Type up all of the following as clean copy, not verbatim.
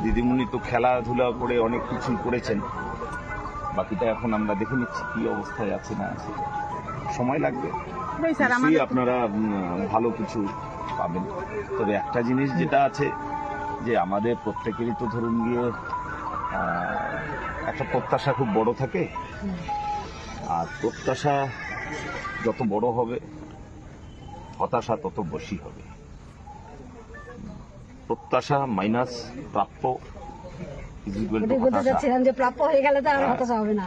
দিদিমণি তো খেলাধুলা করে অনেক কিছু করেছেন, বাকিটা এখন আমরা দেখে নিচ্ছি কি অবস্থায় আছে না আছে। সময় লাগবে, নিশ্চয়ই আপনারা ভালো কিছু পাবেন। তবে একটা জিনিস যেটা আছে যে আমাদের প্রত্যেকেরই তো ধরুন গিয়ে একটা প্রত্যাশা খুব বড় থাকে, আর প্রত্যাশা যত বড় হবে হতাশা তত বেশি হবে। প্রত্যাশা মাইনাস প্রাপ্য প্রাপ্য হয়ে গেলে তো আর হতাশা হবে না।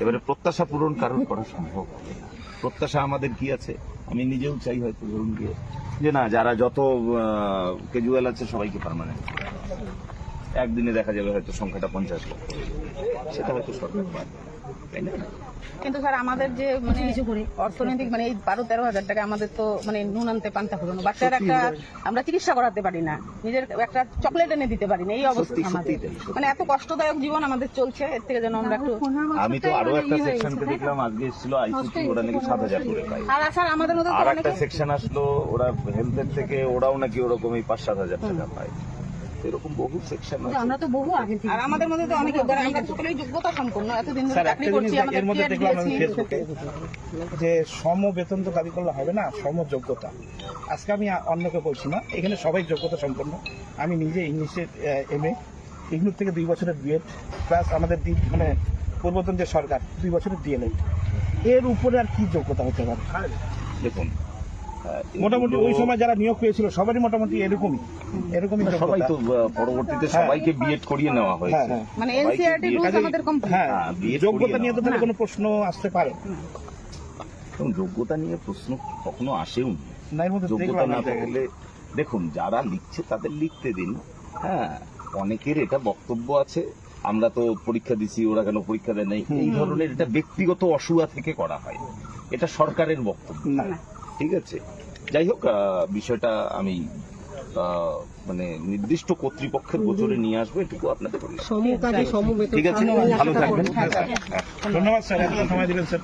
এবারে প্রত্যাশা পূরণ কারণ করা সম্ভব হবে না। প্রত্যাশা আমাদের কি আছে, আমি নিজেও চাই হয়তো ধরুন গিয়ে যে না যারা যত ক্যাজুয়াল আছে সবাইকে পার্মানেন্ট, একদিনে দেখা যাবে হয়তো সংখ্যাটা 50 লক্ষ, সেটা হয়তো সরকার পারবে, তাই না? কিন্তু স্যার আমাদের যে মানে অর্থনৈতিক মানে এই 12-13 হাজার টাকা আমাদের তো মানে নুন আনতে পান্তা ফুরোনো, বাচ্চার একটা আমরা চিকিৎসা করাতে পারি না, নিজের একটা চকলেট এনে দিতে পারি না, এই অবস্থা আমাদের। মানে এত কষ্টদায়ক জীবন আমাদের চলছে, এর থেকে যেন আমরা একটু। আমি তো আরো একটা সেকশনকে দেখলাম আজকে এসেছিল আইসিটি, ওরা নাকি 7,000 করে পায়। আর স্যার আমাদের মধ্যে আর একটা সেকশন আসলো ওরা হেলথের থেকে, ওরাও নাকি ওরকমই 5-7 হাজার টাকা পায়। এরকম বহু সেকশন আছে, আমরা তো বহু আগে আর আমাদের মধ্যে তো অনেক আমরা টোটালি যোগ্যতা সম্পন্ন, এতদিন ধরে চাকরি করছি, এর মধ্যে দেখলাম আমি ফেসবুকে যে সম বেতন তো দাবি করলে হবে না, সম যোগ্যতা। আজকে আমি অন্যকে বলছি না, এখানে সবাই যোগ্যতা সম্পন্ন। আমি নিজে ইংলিশের MA, ইগনোর থেকে 2 বছরের বিএড, প্লাস আমাদের মানে পূর্বতন যে সরকার 2 বছরের DLED। এর উপরে আর কি যোগ্যতা হতে পারে? দেখুন মোটামুটি ওই সময় যারা নিয়োগ পেয়েছিল সবারই মোটামুটি এরকমই সবাই তো পরবর্তীতে সবাইকে বিএড করিয়ে নেওয়া হয়েছে, মানে এনসিইআরটি রুলস আমাদের কমপ্লিট। হ্যাঁ, যোগ্যতা নিয়ে তো তাহলে কোনো প্রশ্ন আসতে পারে যোগ্যতা নিয়ে প্রশ্ন কখনো আসেও না। এর মধ্যে যোগ্যতা না থাকলে দেখুন যারা লিখছে তাদের লিখতে দিন। হ্যাঁ, অনেকের এটা বক্তব্য আছে আমরা তো পরীক্ষা দিছি, ওরা কেন পরীক্ষা দেয় নাই, এই ধরনের এটা ব্যক্তিগত অসুয়া থেকে করা হয়, এটা সরকারের বক্তব্য না। ঠিক আছে, যাই হোক বিষয়টা আমি মানে নির্দিষ্ট কর্তৃপক্ষের গোচরে নিয়ে আসবো, এটুকু আপনাদের বলি। ঠিক আছে, ভালো থাকবেন। ধন্যবাদ স্যার, এত সময় দিলেন স্যার।